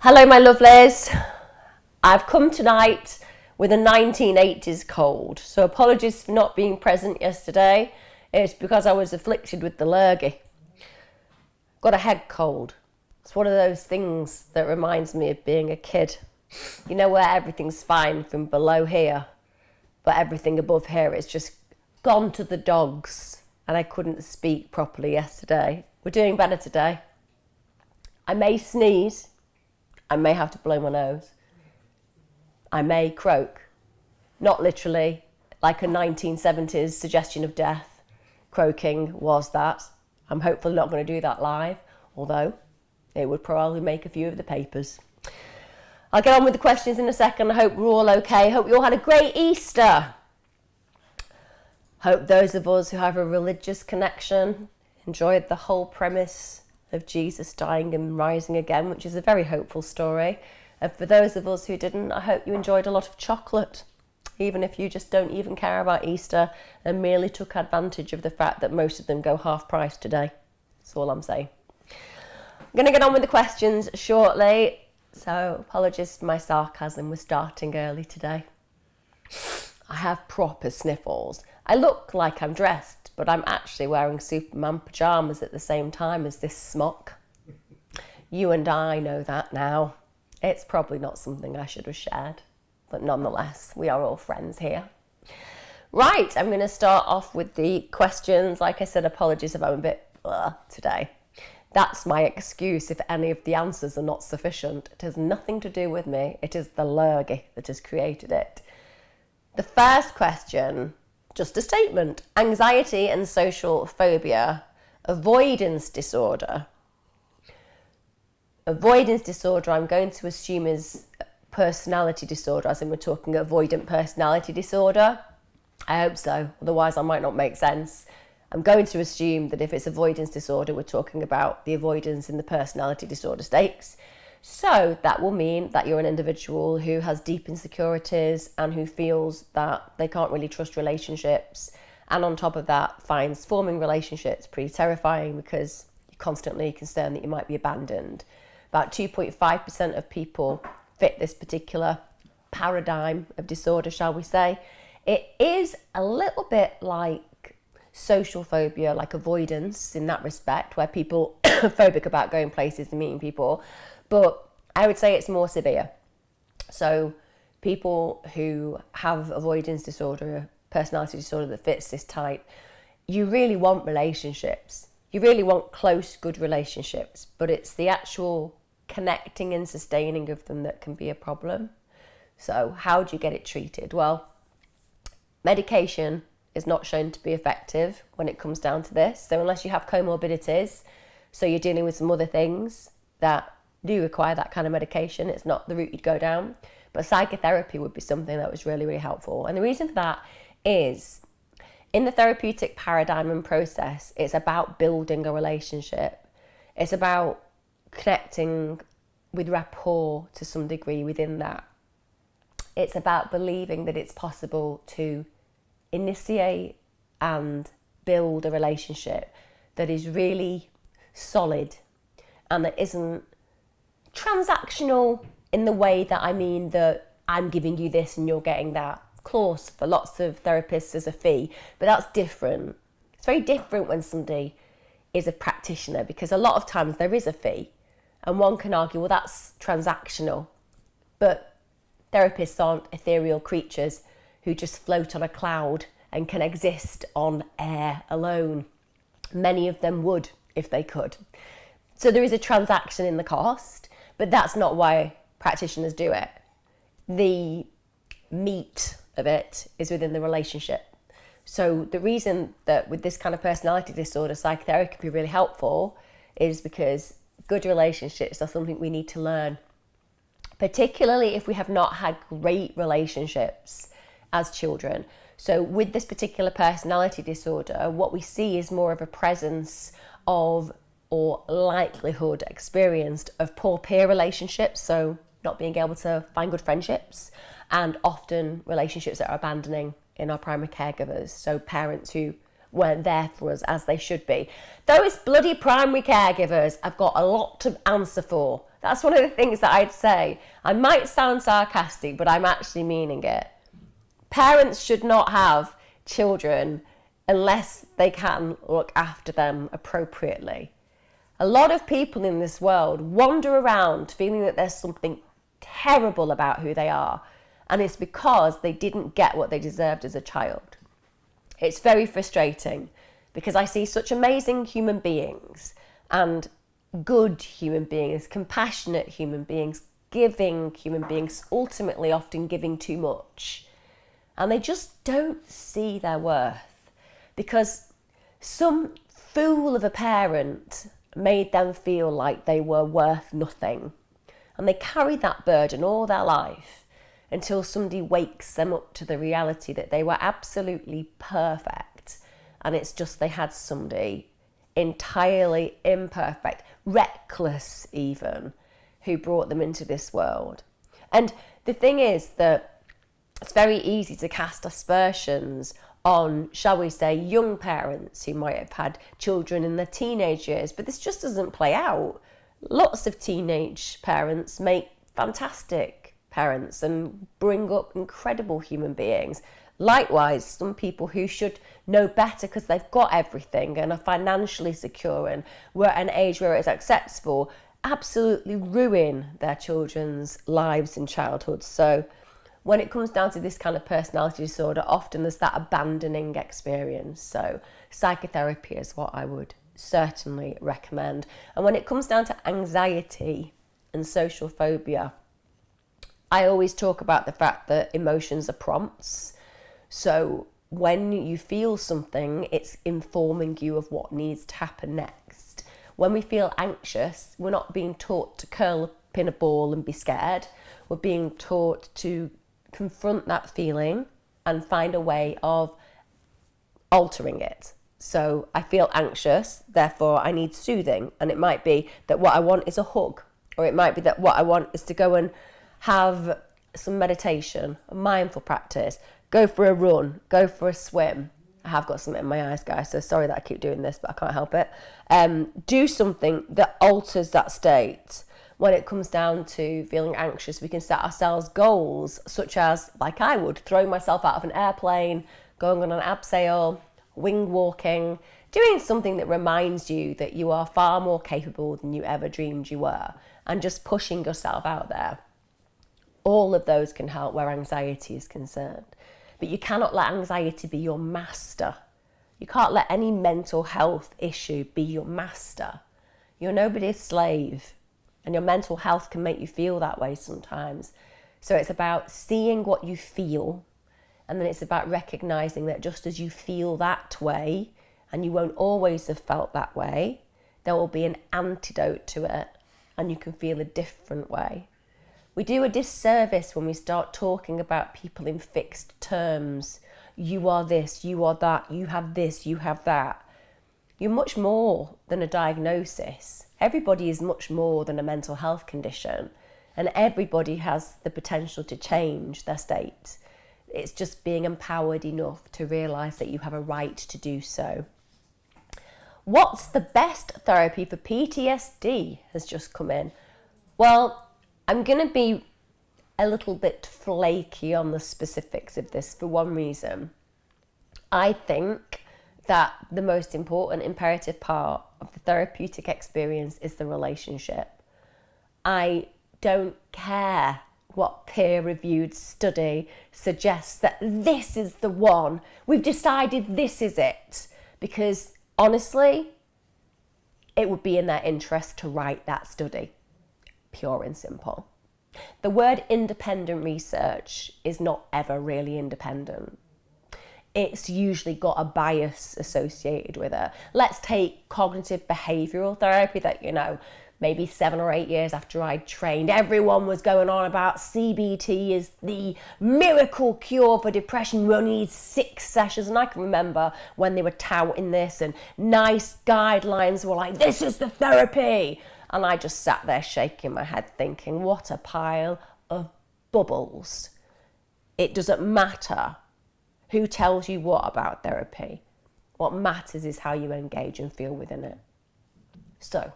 Hello my lovelies, I've come tonight with a 1980s cold, so apologies for not being present yesterday. It's because I was afflicted with the lurgy. Got a head cold. It's one of those things that reminds me of being a kid. You know, where everything's fine from below here, but everything above here is just gone to the dogs, and I couldn't speak properly yesterday. We're doing better today. I may sneeze. I may have to blow my nose. I may croak. Not literally, like a 1970s suggestion of death. Croaking was that. I'm hopefully not going to do that live, although it would probably make a few of the papers. I'll get on with the questions in a second. I hope we're all okay. Hope you all had a great Easter. Hope those of us who have a religious connection enjoyed the whole premise of Jesus dying and rising again, which is a very hopeful story. And for those of us who didn't, I hope you enjoyed a lot of chocolate, even if you just don't even care about Easter and merely took advantage of the fact that most of them go half price today. That's all I'm saying. I'm going to get on with the questions shortly, so apologies for my sarcasm. We're starting early today. I have proper sniffles. I look like I'm dressed, but I'm actually wearing Superman pyjamas at the same time as this smock. You and I know that now. It's probably not something I should have shared, but nonetheless, we are all friends here. Right, I'm going to start off with the questions. Like I said, apologies if I'm a bit today. That's my excuse if any of the answers are not sufficient. It has nothing to do with me. It is the lurgy that has created it. The first question, just a statement. Anxiety and social phobia, avoidance disorder. Avoidance disorder, I'm going to assume is personality disorder, as in we're talking avoidant personality disorder. I hope so, otherwise I might not make sense. I'm going to assume that if it's avoidance disorder, we're talking about the avoidance in the personality disorder stakes. So that will mean that you're an individual who has deep insecurities and who feels that they can't really trust relationships. And on top of that, finds forming relationships pretty terrifying because you're constantly concerned that you might be abandoned. About 2.5% of people fit this particular paradigm of disorder, shall we say. It is a little bit like social phobia, like avoidance in that respect, where people are phobic about going places and meeting people. But I would say it's more severe. So people who have avoidance disorder, personality disorder that fits this type, you really want relationships. You really want close, good relationships, but it's the actual connecting and sustaining of them that can be a problem. So how do you get it treated? Well, medication is not shown to be effective when it comes down to this. So unless you have comorbidities, so you're dealing with some other things that do require that kind of medication, it's not the route you'd go down. But psychotherapy would be something that was really, really helpful. And the reason for that is in the therapeutic paradigm and process, it's about building a relationship. It's about connecting with rapport to some degree within that. It's about believing that it's possible to initiate and build a relationship that is really solid and that isn't transactional in the way that I mean that I'm giving you this and you're getting that. Of course, for lots of therapists there's a fee, but that's different. It's very different when somebody is a practitioner, because a lot of times there is a fee, and one can argue, well, that's transactional. But therapists aren't ethereal creatures who just float on a cloud and can exist on air alone. Many of them would if they could. So there is a transaction in the cost, but that's not why practitioners do it. The meat of it is within the relationship. So the reason that with this kind of personality disorder, psychotherapy can be really helpful is because good relationships are something we need to learn, particularly if we have not had great relationships as children. So with this particular personality disorder, what we see is more of a presence of, or likelihood experienced of, poor peer relationships, so not being able to find good friendships, and often relationships that are abandoning in our primary caregivers, so parents who weren't there for us as they should be. Those bloody primary caregivers have got a lot to answer for. That's one of the things that I'd say. I might sound sarcastic, but I'm actually meaning it. Parents should not have children unless they can look after them appropriately. A lot of people in this world wander around feeling that there's something terrible about who they are, and it's because they didn't get what they deserved as a child. It's very frustrating because I see such amazing human beings and good human beings, compassionate human beings, giving human beings, ultimately often giving too much. And they just don't see their worth because some fool of a parent made them feel like they were worth nothing. And they carry that burden all their life until somebody wakes them up to the reality that they were absolutely perfect. And it's just they had somebody entirely imperfect, reckless even, who brought them into this world. And the thing is that it's very easy to cast aspersions on, shall we say, young parents who might have had children in their teenage years, but this just doesn't play out. Lots of teenage parents make fantastic parents and bring up incredible human beings. Likewise, some people who should know better because they've got everything and are financially secure and were at an age where it's acceptable, absolutely ruin their children's lives in childhood. So when it comes down to this kind of personality disorder, often there's that abandoning experience. So psychotherapy is what I would certainly recommend. And when it comes down to anxiety and social phobia, I always talk about the fact that emotions are prompts. So when you feel something, it's informing you of what needs to happen next. When we feel anxious, we're not being taught to curl up in a ball and be scared. We're being taught to confront that feeling and find a way of altering it. So I feel anxious, therefore I need soothing. And it might be that what I want is a hug, or it might be that what I want is to go and have some meditation, a mindful practice, go for a run, go for a swim. I have got something in my eyes, guys, so sorry that I keep doing this, but I can't help it. Do something that alters that state. When it comes down to feeling anxious, we can set ourselves goals, such as, like I would, throwing myself out of an airplane, going on an abseil, wing walking, doing something that reminds you that you are far more capable than you ever dreamed you were, and just pushing yourself out there. All of those can help where anxiety is concerned. But you cannot let anxiety be your master. You can't let any mental health issue be your master. You're nobody's slave. And your mental health can make you feel that way sometimes. So it's about seeing what you feel. And then it's about recognizing that just as you feel that way, and you won't always have felt that way, there will be an antidote to it. And you can feel a different way. We do a disservice when we start talking about people in fixed terms. You are this, you are that, you have this, you have that. You're much more than a diagnosis. Everybody is much more than a mental health condition, and everybody has the potential to change their state. It's just being empowered enough to realise that you have a right to do so. What's the best therapy for PTSD has just come in. Well, I'm going to be a little bit flaky on the specifics of this for one reason. I think that the most important imperative part of the therapeutic experience is the relationship. I don't care what peer-reviewed study suggests that this is the one. We've decided this is it. Because honestly, it would be in their interest to write that study. Pure and simple. The word independent research is not ever really independent. It's usually got a bias associated with it. Let's take cognitive behavioural therapy that, maybe 7 or 8 years after I trained, everyone was going on about CBT is the miracle cure for depression. We only need 6 sessions. And I can remember when they were touting this and nice guidelines were like, this is the therapy. And I just sat there shaking my head thinking, what a pile of bubbles. It doesn't matter who tells you what about therapy. What matters is how you engage and feel within it. So,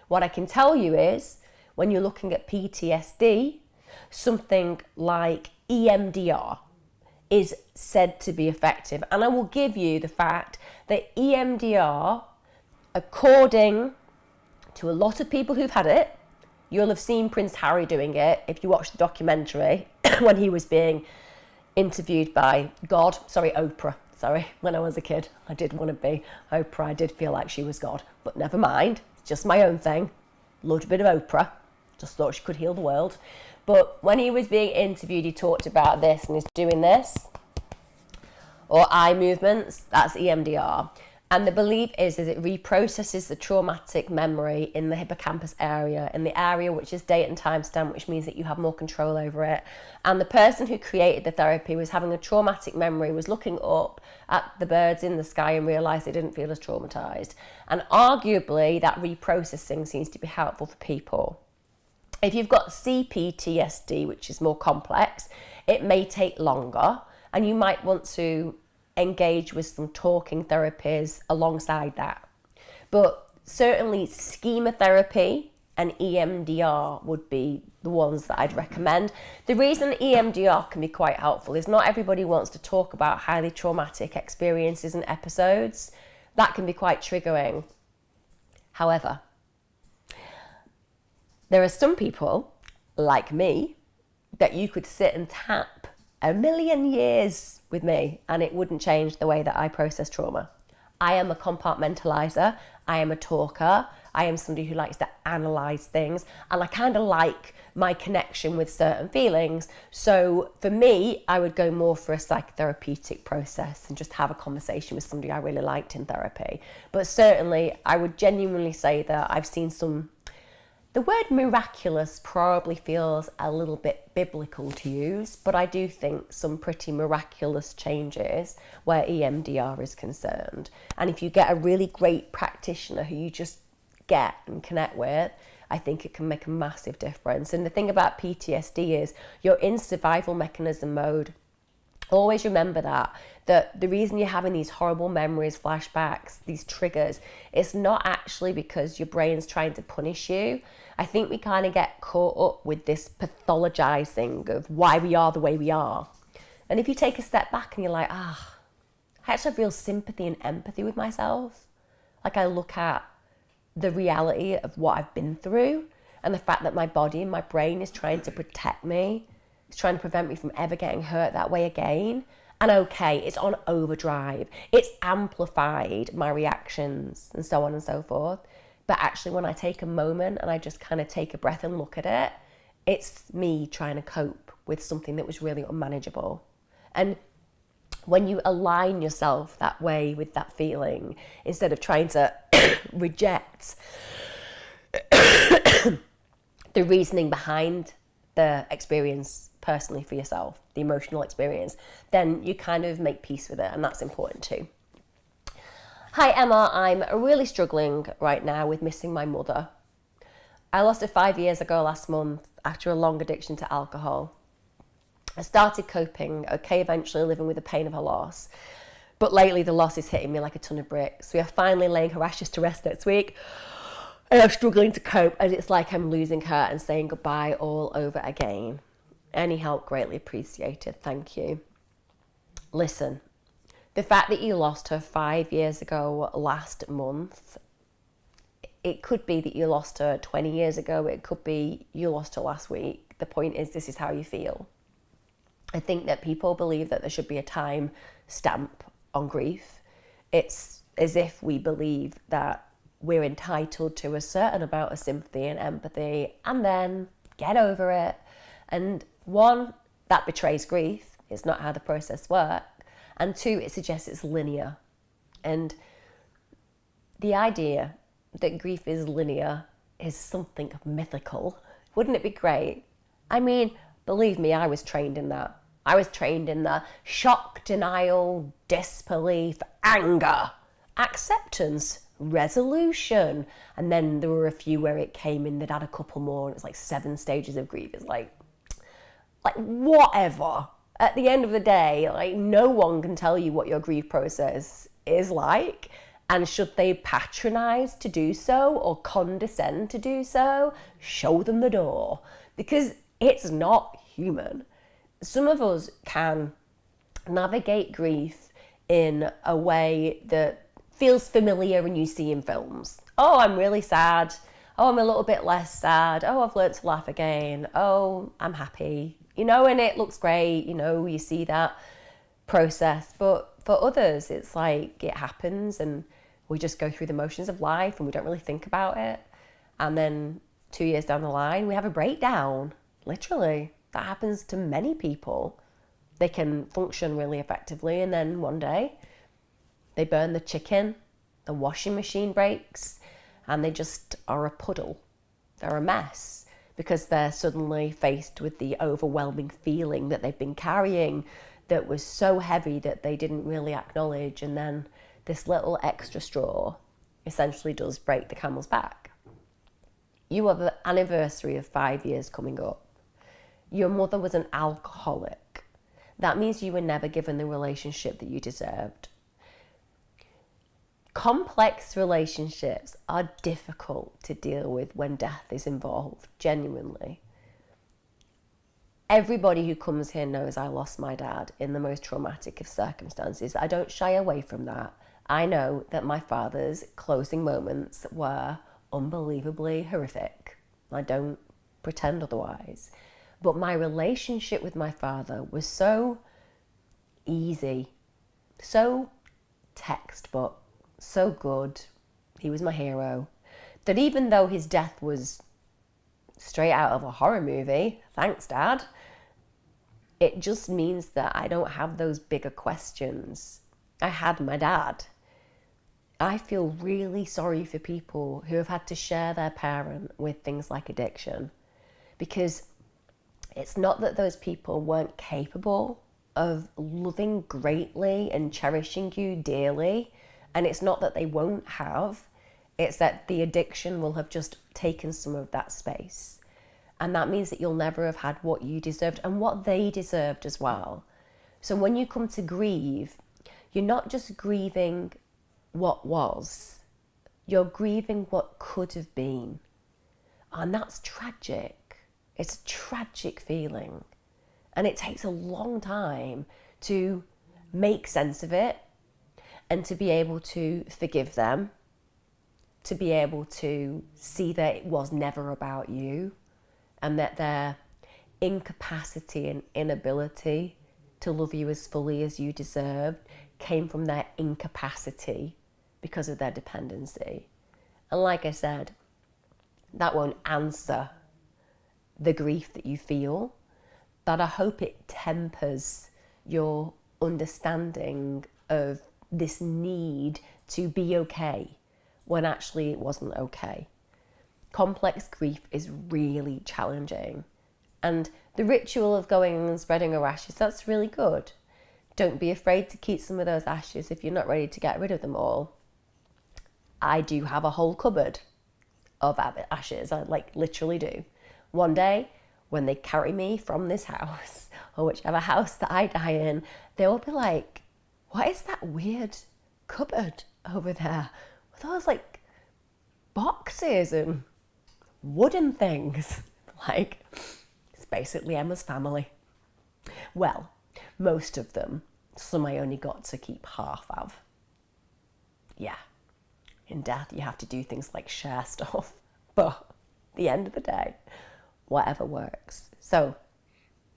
what I can tell you is, when you're looking at PTSD, something like EMDR is said to be effective. And I will give you the fact that EMDR, according to a lot of people who've had it, you'll have seen Prince Harry doing it if you watch the documentary when he was being interviewed by Oprah. When I was a kid, I did want to be Oprah. I did feel like she was God, but never mind. It's just my own thing. Loved a bit of Oprah. Just thought she could heal the world. But when he was being interviewed, he talked about this and he's doing this, or eye movements. That's EMDR. And the belief is it reprocesses the traumatic memory in the hippocampus area, in the area which is date and time stamp, which means that you have more control over it. And the person who created the therapy was having a traumatic memory, was looking up at the birds in the sky and realised they didn't feel as traumatised. And arguably that reprocessing seems to be helpful for people. If you've got CPTSD, which is more complex, it may take longer and you might want to engage with some talking therapies alongside that. But certainly schema therapy and EMDR would be the ones that I'd recommend. The reason EMDR can be quite helpful is not everybody wants to talk about highly traumatic experiences and episodes. That can be quite triggering. However, there are some people, like me, that you could sit and tap a million years with me and it wouldn't change the way that I process trauma. I am a compartmentalizer, I am a talker, I am somebody who likes to analyse things, and I kind of like my connection with certain feelings. So for me, I would go more for a psychotherapeutic process and just have a conversation with somebody I really liked in therapy. But certainly I would genuinely say that I've seen some. The word miraculous probably feels a little bit biblical to use, but I do think some pretty miraculous changes where EMDR is concerned. And if you get a really great practitioner who you just get and connect with, I think it can make a massive difference. And the thing about PTSD is you're in survival mechanism mode. Always remember that the reason you're having these horrible memories, flashbacks, these triggers, it's not actually because your brain's trying to punish you. I think we kind of get caught up with this pathologizing of why we are the way we are. And if you take a step back and you're like, I actually have real sympathy and empathy with myself. Like I look at the reality of what I've been through and the fact that my body and my brain is trying to protect me. It's trying to prevent me from ever getting hurt that way again. And okay, it's on overdrive. It's amplified my reactions and so on and so forth. But actually when I take a moment and I just kind of take a breath and look at it, it's me trying to cope with something that was really unmanageable. And when you align yourself that way with that feeling, instead of trying to reject the reasoning behind the experience personally for yourself, the emotional experience, then you kind of make peace with it, and that's important too. Hi Emma, I'm really struggling right now with missing my mother. I lost her 5 years ago last month after a long addiction to alcohol. I started coping, okay, eventually living with the pain of her loss. But lately the loss is hitting me like a ton of bricks. We are finally laying her ashes to rest next week. and I'm struggling to cope, and it's like I'm losing her and saying goodbye all over again. Any help greatly appreciated, thank you. Listen, the fact that you lost her 5 years ago last month, it could be that you lost her 20 years ago, it could be you lost her last week. The point is, this is how you feel. I think that people believe that there should be a time stamp on grief. It's as if we believe that we're entitled to a certain amount of sympathy and empathy and then get over it. And one, that betrays grief. It's not how the process works. And two, it suggests it's linear. And the idea that grief is linear is something mythical. Wouldn't it be great? I mean, believe me, I was trained in that. I was trained in the shock, denial, disbelief, anger, acceptance, resolution. And then there were a few where it came in, they'd had a couple more, and it's like 7 stages of grief. It's like whatever. At the end of the day, like, no one can tell you what your grief process is like. And should they patronize to do so or condescend to do so, show them the door, because it's not human. Some of us can navigate grief in a way that feels familiar when you see in films. Oh, I'm really sad. Oh, I'm a little bit less sad. Oh, I've learned to laugh again. Oh, I'm happy. And it looks great. You see that process. But for others, it's like it happens and we just go through the motions of life and we don't really think about it. And then 2 years down the line, we have a breakdown. Literally. That happens to many people. They can function really effectively, and then one day they burn the chicken, the washing machine breaks, and they just are a puddle. They're a mess because they're suddenly faced with the overwhelming feeling that they've been carrying that was so heavy that they didn't really acknowledge, and then this little extra straw essentially does break the camel's back. You have the anniversary of 5 years coming up. Your mother was an alcoholic. That means you were never given the relationship that you deserved. Complex relationships are difficult to deal with when death is involved, genuinely. Everybody who comes here knows I lost my dad in the most traumatic of circumstances. I don't shy away from that. I know that my father's closing moments were unbelievably horrific. I don't pretend otherwise. But my relationship with my father was so easy, so textbook, so good. He was my hero. That even though his death was straight out of a horror movie, thanks, Dad, it just means that I don't have those bigger questions. I had my dad. I feel really sorry for people who have had to share their parent with things like addiction, because it's not that those people weren't capable of loving greatly and cherishing you dearly, and it's not that they won't have, it's that the addiction will have just taken some of that space. And that means that you'll never have had what you deserved and what they deserved as well. So when you come to grieve, you're not just grieving what was, you're grieving what could have been. And that's tragic. It's a tragic feeling, and it takes a long time to make sense of it and to be able to forgive them, to be able to see that it was never about you and that their incapacity and inability to love you as fully as you deserved came from their incapacity because of their dependency. And like I said, that won't answer the grief that you feel, but I hope it tempers your understanding of this need to be okay when actually it wasn't okay. Complex grief is really challenging, and the ritual of going and spreading your ashes, that's really good. Don't be afraid to keep some of those ashes if you're not ready to get rid of them all. I do have a whole cupboard of ashes, I literally do. One day, when they carry me from this house, or whichever house that I die in, they will be like, what is that weird cupboard over there with all those boxes and wooden things. Like, it's basically Emma's family. Well, most of them. Some I only got to keep half of. Yeah, in death you have to do things like share stuff. But at the end of the day, whatever works. So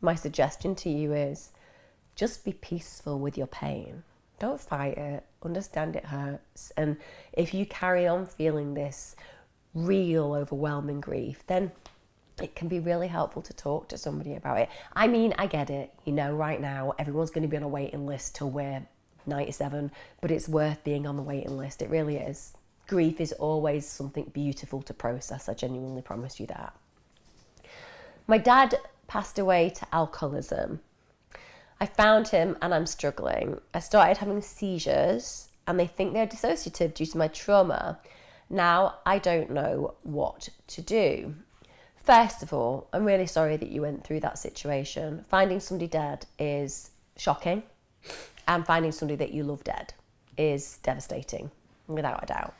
my suggestion to you is just be peaceful with your pain. Don't fight it. Understand it hurts. And if you carry on feeling this real overwhelming grief, then it can be really helpful to talk to somebody about it. I mean, I get it. You know, right now, everyone's going to be on a waiting list till we're 97, but it's worth being on the waiting list. It really is. Grief is always something beautiful to process. I genuinely promise you that. My dad passed away to alcoholism. I found him and I'm struggling. I started having seizures and they think they're dissociative due to my trauma. Now, I don't know what to do. First of all, I'm really sorry that you went through that situation. Finding somebody dead is shocking, and finding somebody that you love dead is devastating, without a doubt.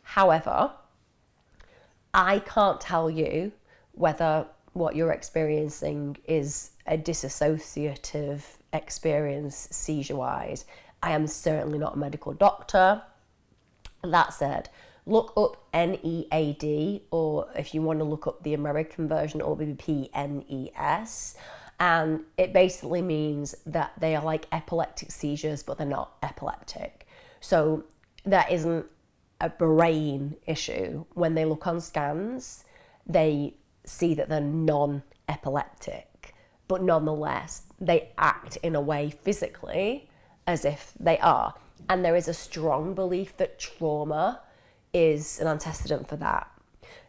However, I can't tell you whether what you're experiencing is a dissociative experience seizure-wise. I am certainly not a medical doctor. That said, look up NEAD, or if you want to look up the American version, or maybe PNES. And it basically means that they are like epileptic seizures, but they're not epileptic. So that isn't a brain issue. When they look on scans, they see that they're non-epileptic, but nonetheless, they act in a way physically as if they are. And there is a strong belief that trauma is an antecedent for that.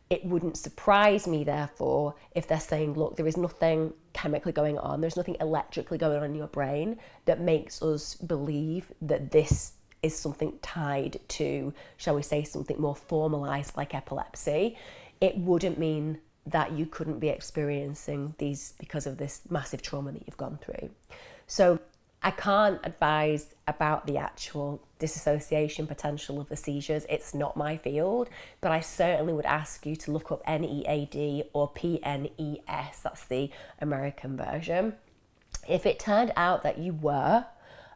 It wouldn't surprise me, therefore, if they're saying, look, there is nothing chemically going on, there's nothing electrically going on in your brain that makes us believe that this is something tied to, shall we say, something more formalised like epilepsy. It wouldn't mean that you couldn't be experiencing these because of this massive trauma that you've gone through. So I can't advise about the actual dissociation potential of the seizures. It's not my field, but I certainly would ask you to look up NEAD or PNES, that's the American version. If it turned out that you were,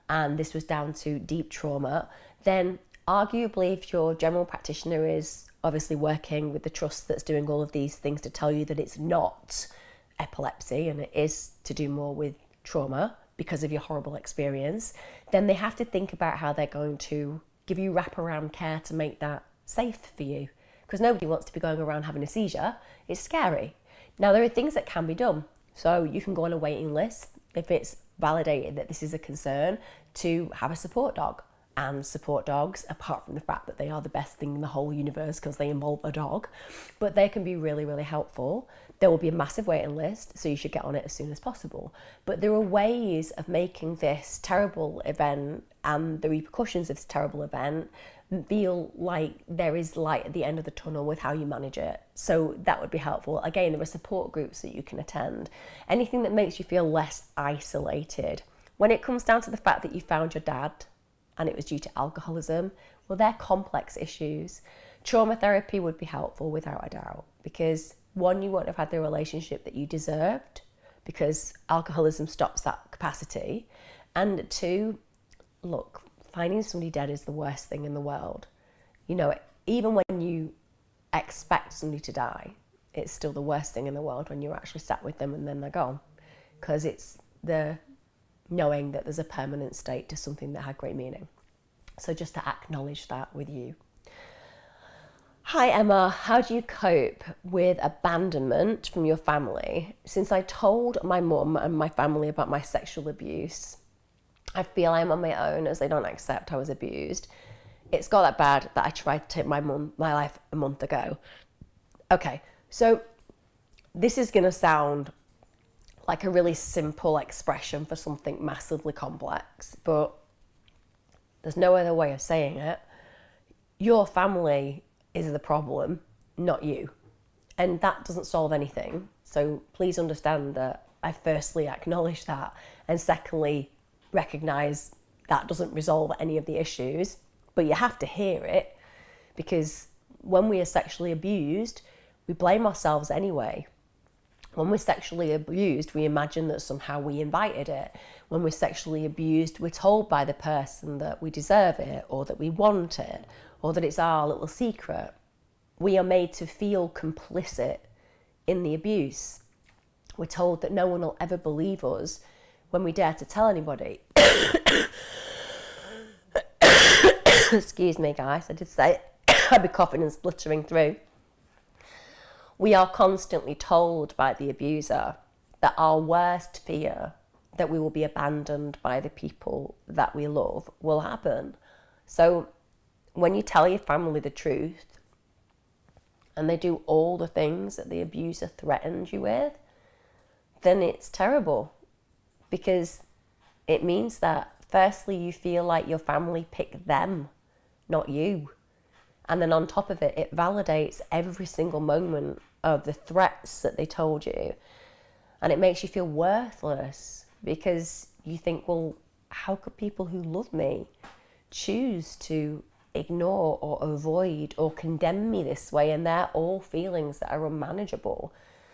and this was down to deep trauma, then arguably if your general practitioner is obviously working with the trust that's doing all of these things to tell you that it's not epilepsy and it is to do more with trauma because of your horrible experience, then they have to think about how they're going to give you wraparound care to make that safe for you. Because nobody wants to be going around having a seizure. It's scary. Now, there are things that can be done. So you can go on a waiting list if it's validated that this is a concern, to have a support dog. And support dogs, apart from the fact that they are the best thing in the whole universe because they involve a dog, but they can be really, really helpful. There will be a massive waiting list, so you should get on it as soon as possible. But there are ways of making this terrible event and the repercussions of this terrible event feel like there is light at the end of the tunnel with how you manage it. So that would be helpful. Again, there are support groups that you can attend. Anything that makes you feel less isolated. When it comes down to the fact that you found your dad and it was due to alcoholism, well, they're complex issues. Trauma therapy would be helpful without a doubt, because one, you won't have had the relationship that you deserved because alcoholism stops that capacity. And two, look, finding somebody dead is the worst thing in the world. You know, even when you expect somebody to die, it's still the worst thing in the world when you're actually sat with them and then they're gone, because it's the knowing that there's a permanent state to something that had great meaning. So just to acknowledge that with you. Hi Emma, how do you cope with abandonment from your family? Since I told my mum and my family about my sexual abuse, I feel I'm on my own as they don't accept I was abused. It's got that bad that I tried to take my life a month ago. Okay, so this is going to sound like a really simple expression for something massively complex, but there's no other way of saying it. Your family is the problem, not you. And that doesn't solve anything. So please understand that I firstly acknowledge that, and secondly, recognise that doesn't resolve any of the issues, but you have to hear it, because when we are sexually abused, we blame ourselves anyway. When we're sexually abused, we imagine that somehow we invited it. When we're sexually abused, we're told by the person that we deserve it, or that we want it, or that it's our little secret. We are made to feel complicit in the abuse. We're told that no one will ever believe us when we dare to tell anybody. Excuse me, guys, I did say I'd be coughing and spluttering through. We are constantly told by the abuser that our worst fear, that we will be abandoned by the people that we love, will happen. So when you tell your family the truth and they do all the things that the abuser threatened you with, then it's terrible, because it means that firstly you feel like your family picked them, not you. And then on top of it, it validates every single moment of the threats that they told you. And it makes you feel worthless, because you think, well, how could people who love me choose to ignore or avoid or condemn me this way? And they're all feelings that are unmanageable.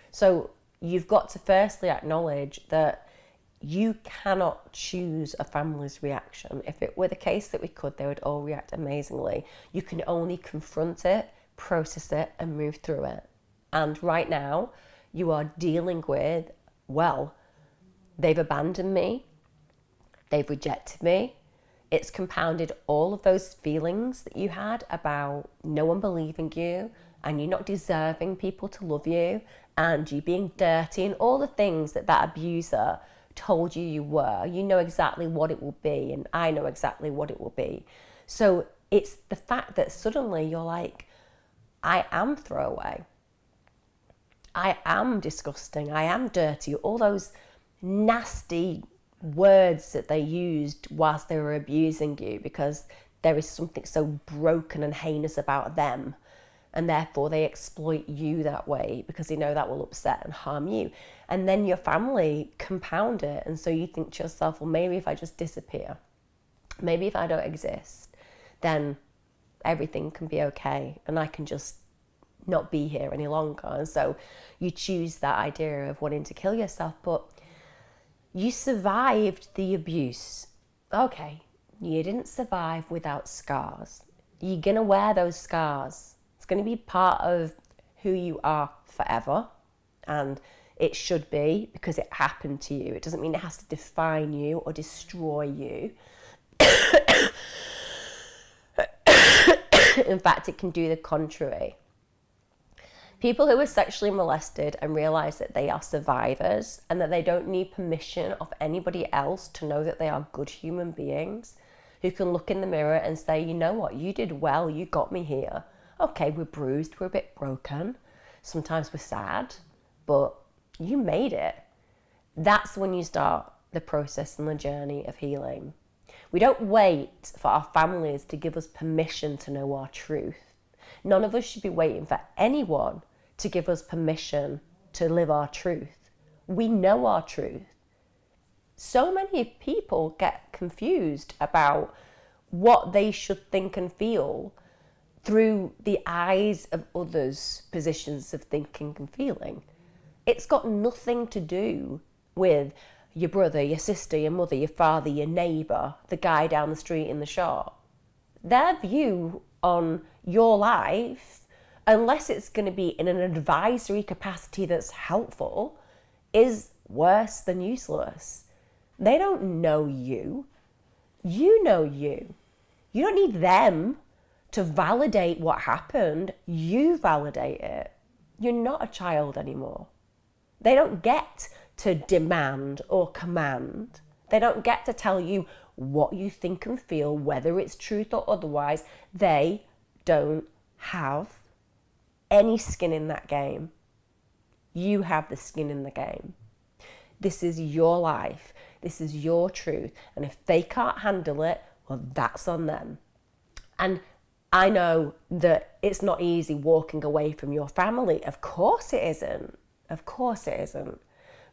So you've got to firstly acknowledge that you cannot choose a family's reaction. If it were the case that we could, they would all react amazingly. You can only confront it, process it, and move through it. And right now, you are dealing with, well, they've abandoned me, they've rejected me. It's compounded all of those feelings that you had about no one believing you, and you not deserving people to love you, and you being dirty, and all the things that that abuser told you were. You know exactly what it will be, and I know exactly what it will be. So it's the fact that suddenly you're like, I am throwaway, I am disgusting, I am dirty, all those nasty words that they used whilst they were abusing you, because there is something so broken and heinous about them, and therefore they exploit you that way because they know that will upset and harm you. And then your family compound it, and so you think to yourself, well, maybe if I just disappear, maybe if I don't exist, then everything can be okay and I can just not be here any longer. And so you choose that idea of wanting to kill yourself. But you survived the abuse. Okay, you didn't survive without scars. You're gonna wear those scars. It's going to be part of who you are forever, and it should be, because it happened to you. It doesn't mean it has to define you or destroy you. In fact, it can do the contrary. People who are sexually molested and realize that they are survivors and that they don't need permission of anybody else to know that they are good human beings, who can look in the mirror and say, you know what, you did well, you got me here. Okay, we're bruised, we're a bit broken, sometimes we're sad, but you made it. That's when you start the process and the journey of healing. We don't wait for our families to give us permission to know our truth. None of us should be waiting for anyone to give us permission to live our truth. We know our truth. So many people get confused about what they should think and feel through the eyes of others' positions of thinking and feeling. It's got nothing to do with your brother, your sister, your mother, your father, your neighbour, the guy down the street in the shop. Their view on your life, unless it's going to be in an advisory capacity that's helpful, is worse than useless. They don't know you. You know you. You don't need them to validate what happened. You validate it. You're not a child anymore. They don't get to demand or command. They don't get to tell you what you think and feel, whether it's truth or otherwise. They don't have any skin in that game. You have the skin in the game. This is your life. This is your truth. And if they can't handle it, well, that's on them. And I know that it's not easy walking away from your family. Of course it isn't. Of course it isn't.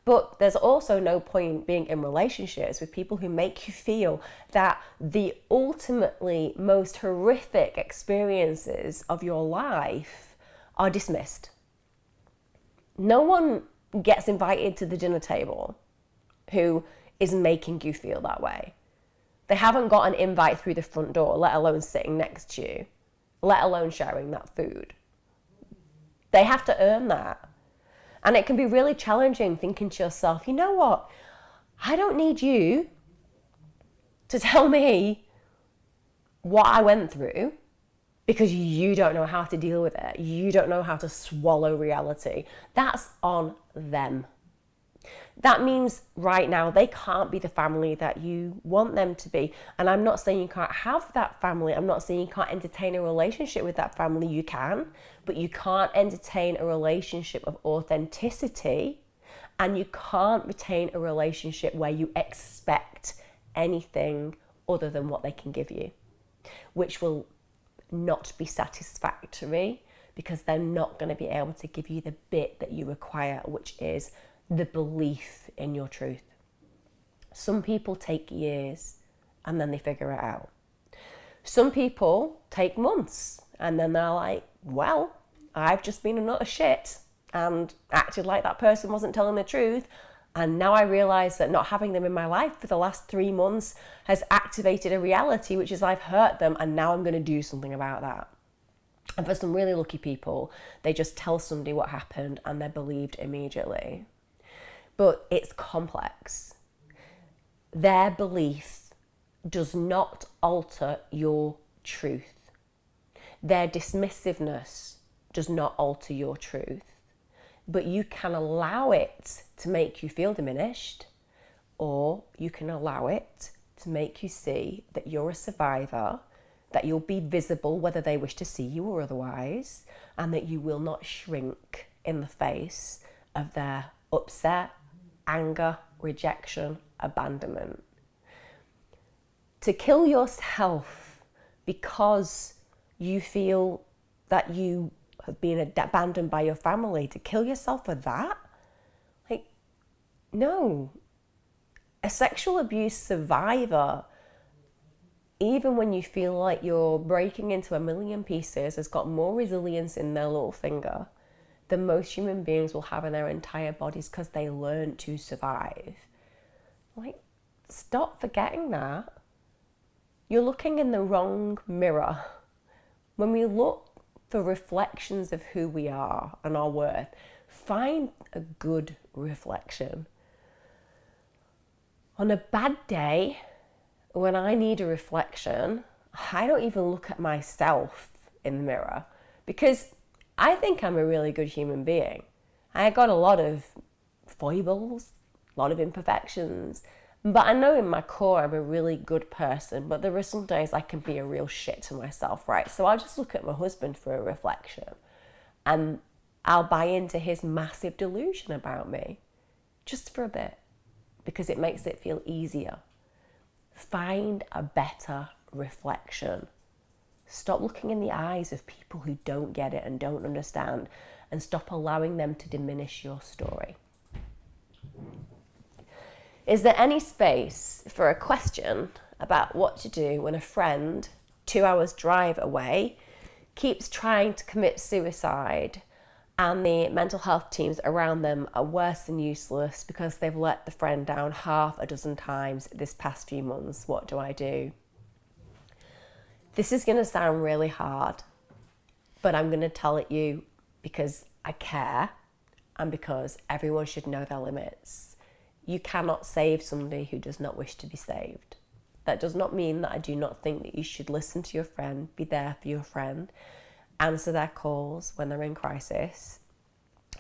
But there's also no point being in relationships with people who make you feel that the ultimately most horrific experiences of your life are dismissed. No one gets invited to the dinner table who is making you feel that way. They haven't got an invite through the front door, let alone sitting next to you, let alone sharing that food. They have to earn that. And it can be really challenging thinking to yourself, you know what? I don't need you to tell me what I went through because you don't know how to deal with it. You don't know how to swallow reality. That's on them. That means right now they can't be the family that you want them to be. And I'm not saying you can't have that family. I'm not saying you can't entertain a relationship with that family. You can, but you can't entertain a relationship of authenticity, and you can't retain a relationship where you expect anything other than what they can give you, which will not be satisfactory because they're not going to be able to give you the bit that you require, which is the belief in your truth. Some people take years and then they figure it out. Some people take months and then they're like, well, I've just been a nut of shit and acted like that person wasn't telling the truth. And now I realise that not having them in my life for the last 3 months has activated a reality, which is I've hurt them, and now I'm going to do something about that. And for some really lucky people, they just tell somebody what happened and they're believed immediately. But it's complex. Their belief does not alter your truth. Their dismissiveness does not alter your truth. But you can allow it to make you feel diminished, or you can allow it to make you see that you're a survivor, that you'll be visible whether they wish to see you or otherwise, and that you will not shrink in the face of their upset, anger, rejection, abandonment. To kill yourself because you feel that you have been abandoned by your family, to kill yourself for that? Like, no. A sexual abuse survivor, even when you feel like you're breaking into a million pieces, has got more resilience in their little finger than most human beings will have in their entire bodies because they learn to survive. Like, stop forgetting that. You're looking in the wrong mirror. When we look for reflections of who we are and our worth, find a good reflection. On a bad day, when I need a reflection, I don't even look at myself in the mirror because I think I'm a really good human being. I got a lot of foibles, a lot of imperfections, but I know in my core I'm a really good person, but there are some days I can be a real shit to myself, right? So I'll just look at my husband for a reflection and I'll buy into his massive delusion about me just for a bit because it makes it feel easier. Find a better reflection. Stop looking in the eyes of people who don't get it and don't understand, and stop allowing them to diminish your story. Is there any space for a question about what to do when a friend 2 hours drive away keeps trying to commit suicide and the mental health teams around them are worse than useless because they've let the friend down half a dozen times this past few months? What do I do? This is going to sound really hard, but I'm going to tell it you because I care and because everyone should know their limits. You cannot save somebody who does not wish to be saved. That does not mean that I do not think that you should listen to your friend, be there for your friend, answer their calls when they're in crisis.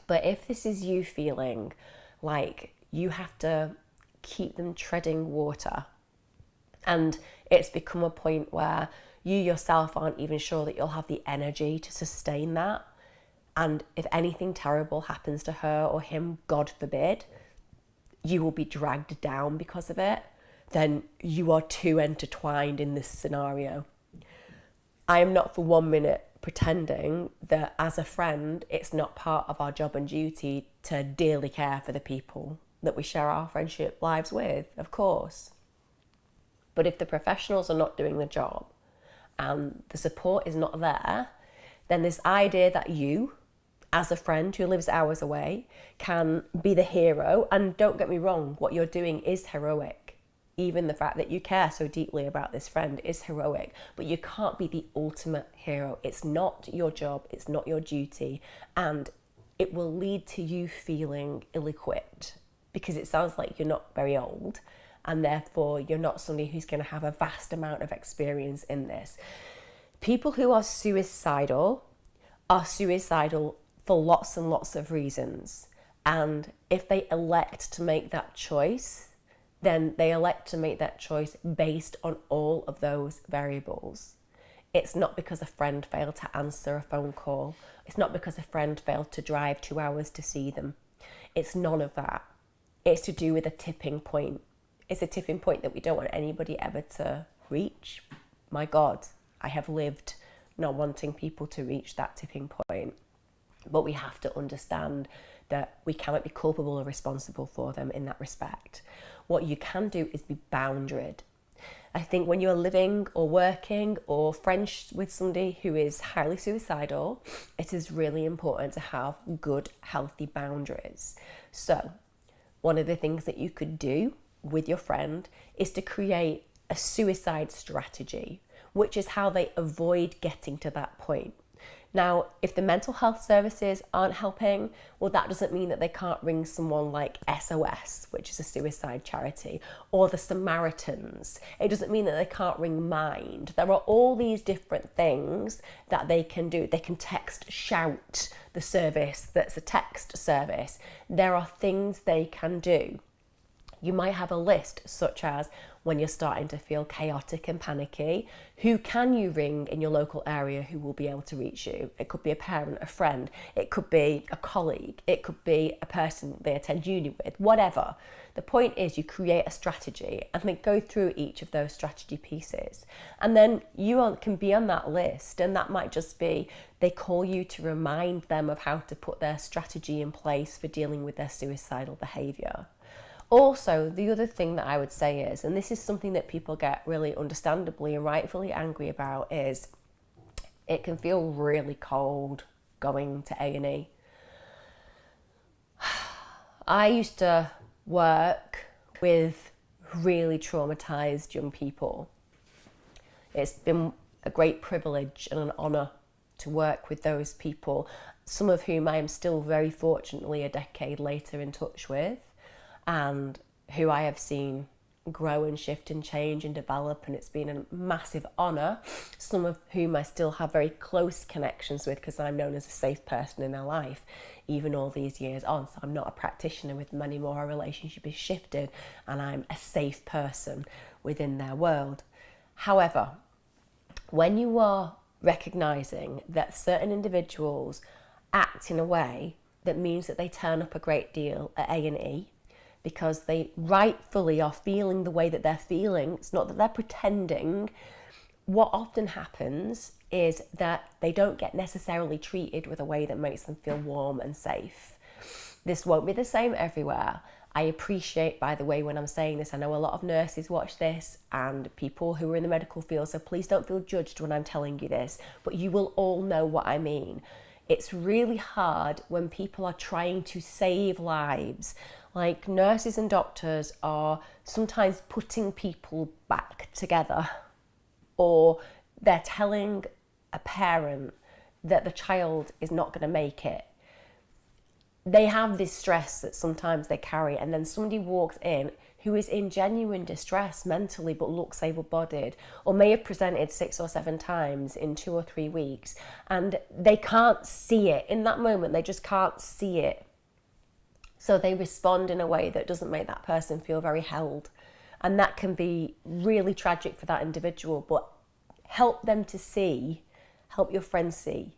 But if this is you feeling like you have to keep them treading water and it's become a point where you yourself aren't even sure that you'll have the energy to sustain that, and if anything terrible happens to her or him, God forbid, you will be dragged down because of it, then you are too intertwined in this scenario. I am not for 1 minute pretending that as a friend, it's not part of our job and duty to dearly care for the people that we share our friendship lives with, of course. But if the professionals are not doing the job and the support is not there, then this idea that you, as a friend who lives hours away, can be the hero, and don't get me wrong, what you're doing is heroic. Even the fact that you care so deeply about this friend is heroic, but you can't be the ultimate hero. It's not your job, it's not your duty, and it will lead to you feeling ill-equipped because it sounds like you're not very old, and therefore you're not somebody who's going to have a vast amount of experience in this. People who are suicidal for lots and lots of reasons. And if they elect to make that choice, then they elect to make that choice based on all of those variables. It's not because a friend failed to answer a phone call. It's not because a friend failed to drive 2 hours to see them. It's none of that. It's to do with a tipping point. It's a tipping point that we don't want anybody ever to reach. My God, I have lived not wanting people to reach that tipping point. But we have to understand that we cannot be culpable or responsible for them in that respect. What you can do is be boundaried. I think when you're living or working or friends with somebody who is highly suicidal, it is really important to have good, healthy boundaries. So, one of the things that you could do with your friend is to create a suicide strategy, which is how they avoid getting to that point. Now, if the mental health services aren't helping, well, that doesn't mean that they can't ring someone like SOS, which is a suicide charity, or the Samaritans. It doesn't mean that they can't ring Mind. There are all these different things that they can do. They can text Shout, the service that's a text service. There are things they can do. You might have a list such as, when you're starting to feel chaotic and panicky, who can you ring in your local area who will be able to reach you? It could be a parent, a friend, it could be a colleague, it could be a person they attend uni with, whatever. The point is you create a strategy and then go through each of those strategy pieces. And then you can be on that list, and that might just be they call you to remind them of how to put their strategy in place for dealing with their suicidal behaviour. Also, the other thing that I would say is, and this is something that people get really understandably and rightfully angry about, is it can feel really cold going to A&E. I used to work with really traumatised young people. It's been a great privilege and an honour to work with those people, some of whom I am still very fortunately a decade later in touch with, and who I have seen grow and shift and change and develop, and it's been a massive honour. Some of whom I still have very close connections with because I'm known as a safe person in their life, even all these years on. So I'm not a practitioner with them anymore. Our relationship is shifted and I'm a safe person within their world. However, when you are recognising that certain individuals act in a way that means that they turn up a great deal at A&E, because they rightfully are feeling the way that they're feeling. It's not that they're pretending. What often happens is that they don't get necessarily treated with a way that makes them feel warm and safe. This won't be the same everywhere. I appreciate, by the way, when I'm saying this, I know a lot of nurses watch this and people who are in the medical field, so please don't feel judged when I'm telling you this, but you will all know what I mean. It's really hard when people are trying to save lives. Like, nurses and doctors are sometimes putting people back together, or they're telling a parent that the child is not going to make it. They have this stress that sometimes they carry, and then somebody walks in who is in genuine distress mentally but looks able-bodied, or may have presented 6 or 7 times in 2 or 3 weeks, and they can't see it. In that moment, they just can't see it. So they respond in a way that doesn't make that person feel very held. And that can be really tragic for that individual, but help them to see, help your friends see,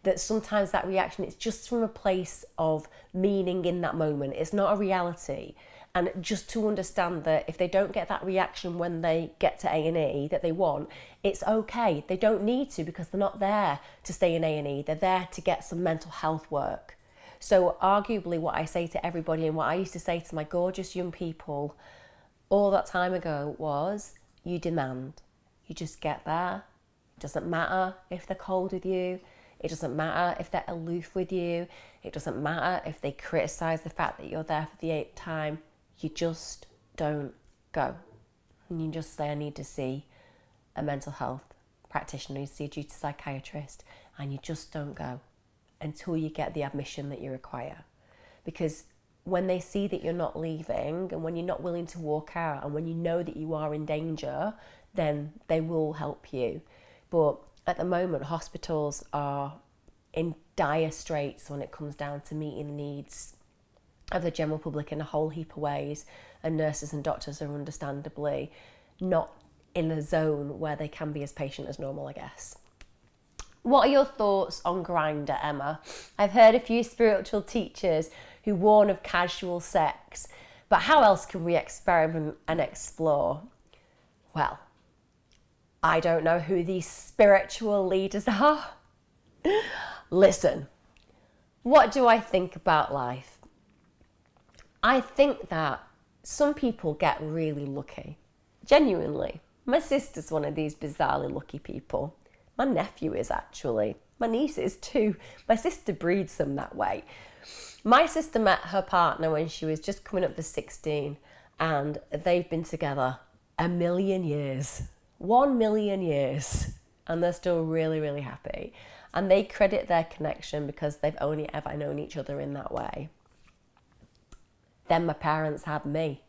that sometimes that reaction is just from a place of meaning in that moment. It's not a reality. And just to understand that if they don't get that reaction when they get to A&E that they want, it's okay. They don't need to, because they're not there to stay in A&E. They're there to get some mental health work. So arguably what I say to everybody and what I used to say to my gorgeous young people all that time ago was, you demand. You just get there. It doesn't matter if they're cold with you. It doesn't matter if they're aloof with you. It doesn't matter if they criticise the fact that you're there for the 8th time. You just don't go. And you just say, I need to see a mental health practitioner, you see a duty psychiatrist, and you just don't go until you get the admission that you require. Because when they see that you're not leaving, and when you're not willing to walk out, and when you know that you are in danger, then they will help you. But at the moment, hospitals are in dire straits when it comes down to meeting the needs of the general public in a whole heap of ways, and nurses and doctors are understandably not in a zone where they can be as patient as normal, I guess. What are your thoughts on Grindr, Emma? I've heard a few spiritual teachers who warn of casual sex, but how else can we experiment and explore? Well, I don't know who these spiritual leaders are. Listen, what do I think about life? I think that some people get really lucky, genuinely. My sister's one of these bizarrely lucky people. My nephew is actually. My niece is too. My sister breeds them that way. My sister met her partner when she was just coming up for 16, and they've been together 1,000,000 years. 1,000,000 years. And they're still really, really happy. And they credit their connection because they've only ever known each other in that way. Then my parents had me.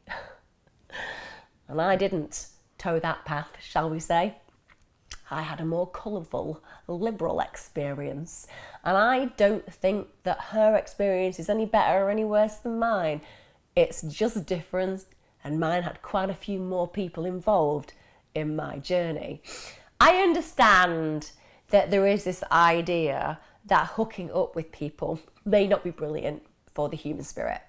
And I didn't toe that path, shall we say. I had a more colourful, liberal experience. And I don't think that her experience is any better or any worse than mine. It's just different, and mine had quite a few more people involved in my journey. I understand that there is this idea that hooking up with people may not be brilliant for the human spirit.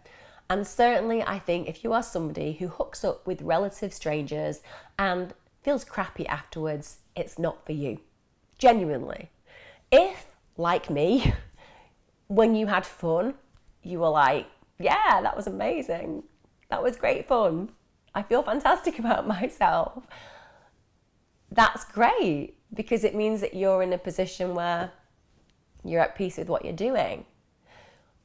And certainly I think if you are somebody who hooks up with relative strangers and feels crappy afterwards, it's not for you. Genuinely. If, like me, when you had fun, you were like, yeah, that was amazing. That was great fun. I feel fantastic about myself. That's great, because it means that you're in a position where you're at peace with what you're doing.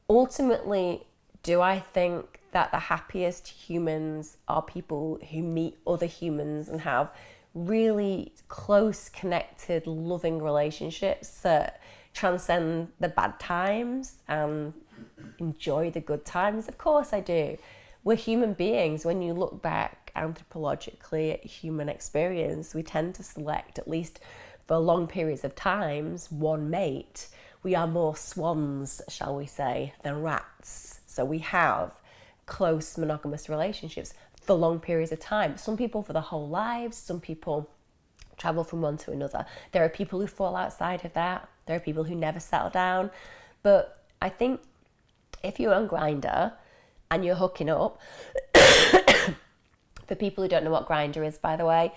Ultimately, do I think that the happiest humans are people who meet other humans and have really close, connected, loving relationships that transcend the bad times and enjoy the good times? Of course I do. We're human beings. When you look back anthropologically at human experience, we tend to select, at least for long periods of times, one mate. We are more swans, shall we say, than rats. So we have close monogamous relationships for long periods of time. Some people for their whole lives, some people travel from one to another. There are people who fall outside of that. There are people who never settle down. But I think if you're on Grindr and you're hooking up, for people who don't know what Grindr is, by the way,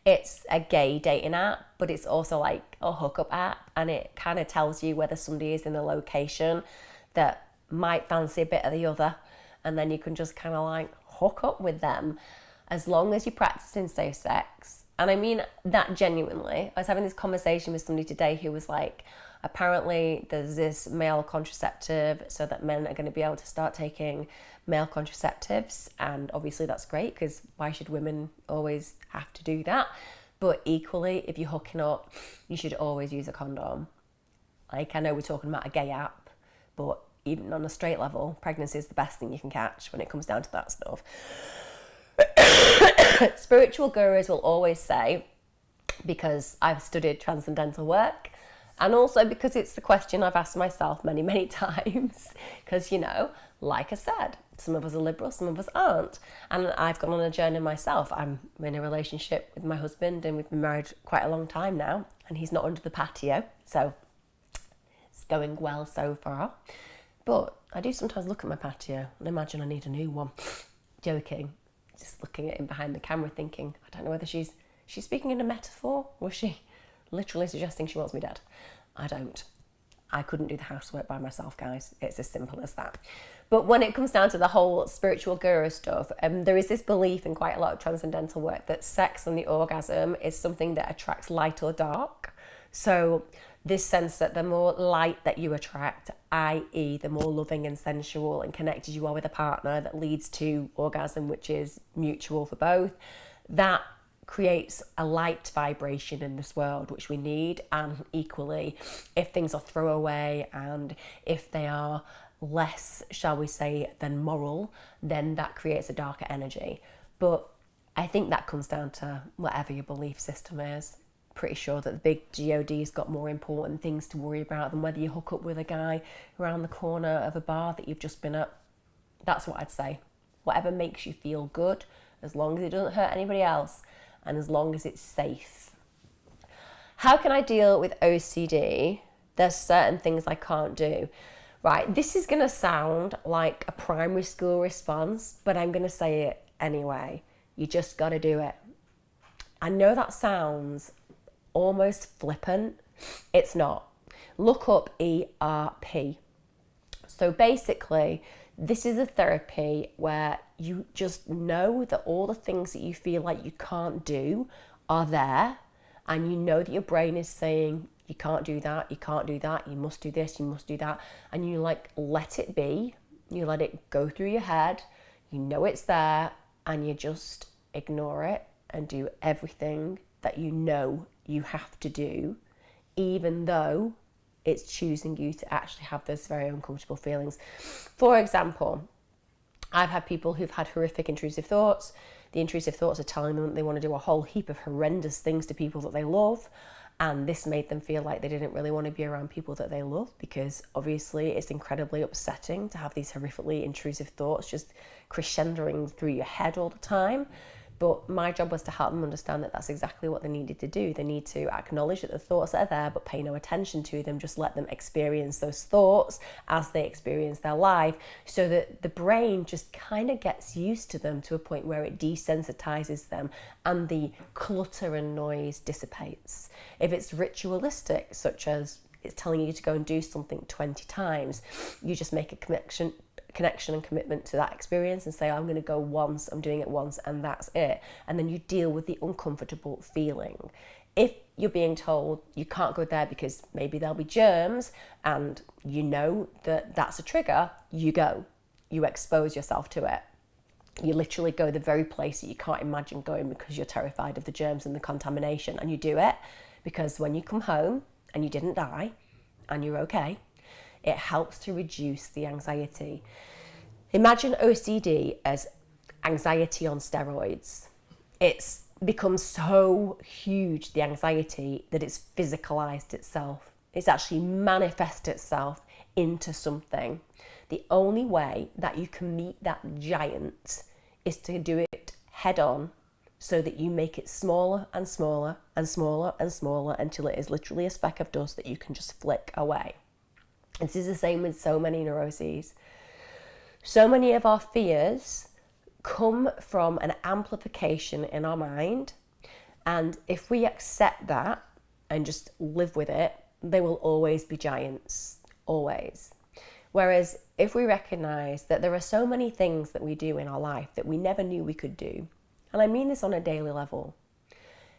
it's a gay dating app, but it's also like a hookup app, and it kind of tells you whether somebody is in a location that might fancy a bit of the other, and then you can just kind of like hook up with them as long as you're practicing safe sex. And I mean that genuinely. I was having this conversation with somebody today who was like, apparently there's this male contraceptive so that men are going to be able to start taking male contraceptives, and obviously that's great, because why should women always have to do that? But equally, if you're hooking up, you should always use a condom. Like, I know we're talking about a gay app, but even on a straight level, pregnancy is the best thing you can catch when it comes down to that stuff. Spiritual gurus will always say, because I've studied transcendental work, and also because it's the question I've asked myself many, many times, because, you know, like I said, some of us are liberal, some of us aren't. And I've gone on a journey myself. I'm in a relationship with my husband, and we've been married quite a long time now, and he's not under the patio, so it's going well so far. But I do sometimes look at my patio and imagine I need a new one. Joking. Just looking at him behind the camera thinking, I don't know whether she's speaking in a metaphor, or is she literally suggesting she wants me dead? I don't. I couldn't do the housework by myself, guys. It's as simple as that. But when it comes down to the whole spiritual guru stuff, there is this belief in quite a lot of transcendental work that sex and the orgasm is something that attracts light or dark. So this sense that the more light that you attract, i.e. the more loving and sensual and connected you are with a partner, that leads to orgasm, which is mutual for both, that creates a light vibration in this world, which we need. And equally, if things are throwaway and if they are less, shall we say, than moral, then that creates a darker energy. But I think that comes down to whatever your belief system is. Pretty sure that the big GOD's got more important things to worry about than whether you hook up with a guy around the corner of a bar that you've just been at. That's what I'd say. Whatever makes you feel good, as long as it doesn't hurt anybody else, and as long as it's safe. How can I deal with OCD? There's certain things I can't do. Right, this is going to sound like a primary school response, but I'm going to say it anyway. You just got to do it. I know that sounds almost flippant. It's not. Look up ERP. So basically, this is a therapy where you just know that all the things that you feel like you can't do are there, and you know that your brain is saying, you can't do that, you can't do that, you must do this, you must do that, and you like let it be, you let it go through your head, you know it's there, and you just ignore it and do everything that you know you have to do, even though it's choosing you to actually have those very uncomfortable feelings. For example, I've had people who've had horrific intrusive thoughts. The intrusive thoughts are telling them that they want to do a whole heap of horrendous things to people that they love. And this made them feel like they didn't really want to be around people that they love, because obviously it's incredibly upsetting to have these horrifically intrusive thoughts just crescendoing through your head all the time. But my job was to help them understand that that's exactly what they needed to do. They need to acknowledge that the thoughts are there, but pay no attention to them. Just let them experience those thoughts as they experience their life, so that the brain just kind of gets used to them to a point where it desensitizes them and the clutter and noise dissipates. If it's ritualistic, such as it's telling you to go and do something 20 times, you just make a connection and commitment to that experience and say, I'm going to go once, I'm doing it once, and that's it. And then you deal with the uncomfortable feeling. If you're being told you can't go there because maybe there'll be germs, and you know that that's a trigger, you go. You expose yourself to it. You literally go the very place that you can't imagine going because you're terrified of the germs and the contamination, and you do it because when you come home and you didn't die and you're okay, it helps to reduce the anxiety. Imagine OCD as anxiety on steroids. It's become so huge, the anxiety, that it's physicalized itself. It's actually manifested itself into something. The only way that you can meet that giant is to do it head on, so that you make it smaller and smaller and smaller and smaller until it is literally a speck of dust that you can just flick away. This is the same with so many neuroses. So many of our fears come from an amplification in our mind, and if we accept that and just live with it, they will always be giants, always. Whereas if we recognize that there are so many things that we do in our life that we never knew we could do, and I mean this on a daily level,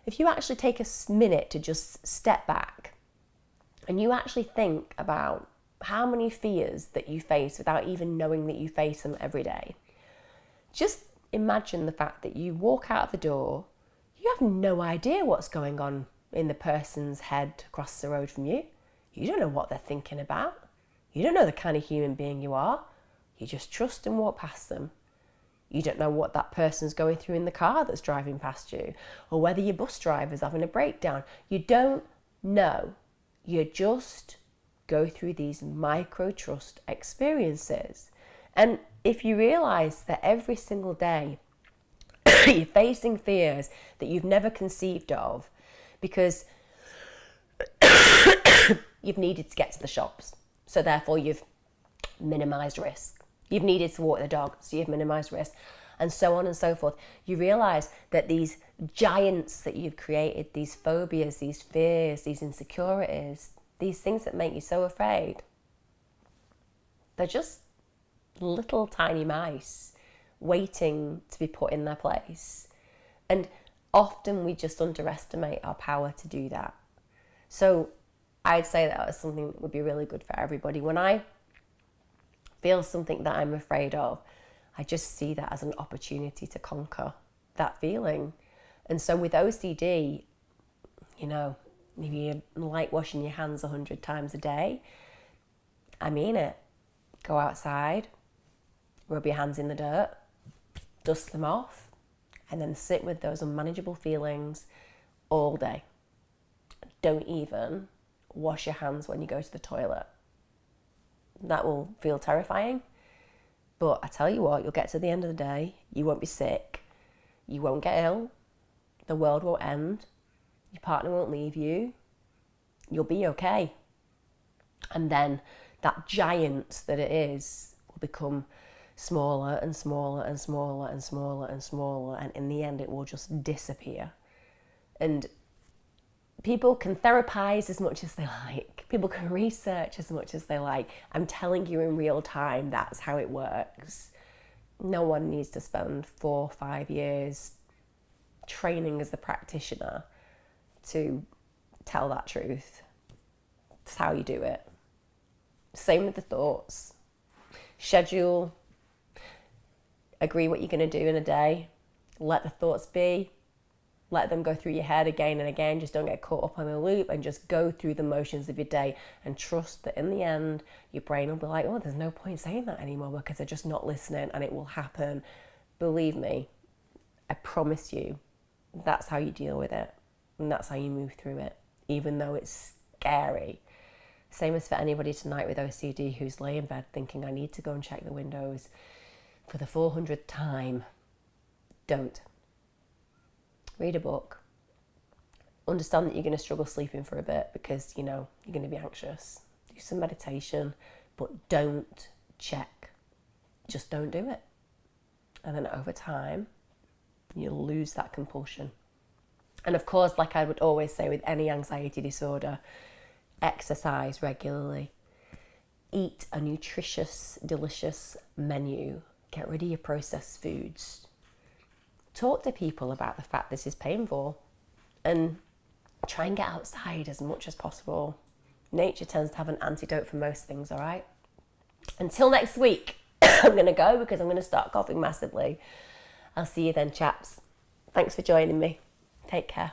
if you actually take a minute to just step back and you actually think about how many fears that you face without even knowing that you face them every day. Just imagine the fact that you walk out of the door, you have no idea what's going on in the person's head across the road from you. You don't know what they're thinking about. You don't know the kind of human being you are. You just trust and walk past them. You don't know what that person's going through in the car that's driving past you, or whether your bus driver's having a breakdown. You don't know. You just go through these micro trust experiences. And if you realize that every single day you're facing fears that you've never conceived of because you've needed to get to the shops, so therefore you've minimized risk. You've needed to walk the dog, so you've minimized risk, and so on and so forth. You realize that these giants that you've created, these phobias, these fears, these insecurities, these things that make you so afraid, they're just little tiny mice waiting to be put in their place. And often we just underestimate our power to do that. So I'd say that was something that would be really good for everybody. When I feel something that I'm afraid of, I just see that as an opportunity to conquer that feeling. And so with OCD, you know, maybe you like washing your hands 100 times a day. I mean it. Go outside, rub your hands in the dirt, dust them off, and then sit with those unmanageable feelings all day. Don't even wash your hands when you go to the toilet. That will feel terrifying, but I tell you what, you'll get to the end of the day, you won't be sick, you won't get ill, the world won't end, your partner won't leave you, you'll be okay. And then that giant that it is will become smaller and smaller and smaller and smaller and smaller, and in the end it will just disappear. And people can therapize as much as they like. People can research as much as they like. I'm telling you in real time, that's how it works. No one needs to spend 4 or 5 years training as a practitioner to tell that truth. That's how you do it. Same with the thoughts. Schedule. Agree what you're going to do in a day. Let the thoughts be. Let them go through your head again and again. Just don't get caught up on the loop, and just go through the motions of your day and trust that in the end, your brain will be like, oh, there's no point saying that anymore because they're just not listening, and it will happen. Believe me, I promise you, that's how you deal with it. And that's how you move through it, even though it's scary. Same as for anybody tonight with OCD who's laying in bed thinking, I need to go and check the windows for the 400th time. Don't. Read a book. Understand that you're going to struggle sleeping for a bit because, you know, you're going to be anxious. Do some meditation, but don't check. Just don't do it. And then over time, you'll lose that compulsion. And of course, like I would always say with any anxiety disorder, exercise regularly. Eat a nutritious, delicious menu. Get rid of your processed foods. Talk to people about the fact this is painful, and try and get outside as much as possible. Nature tends to have an antidote for most things, all right? Until next week, I'm going to go because I'm going to start coughing massively. I'll see you then, chaps. Thanks for joining me. Take care.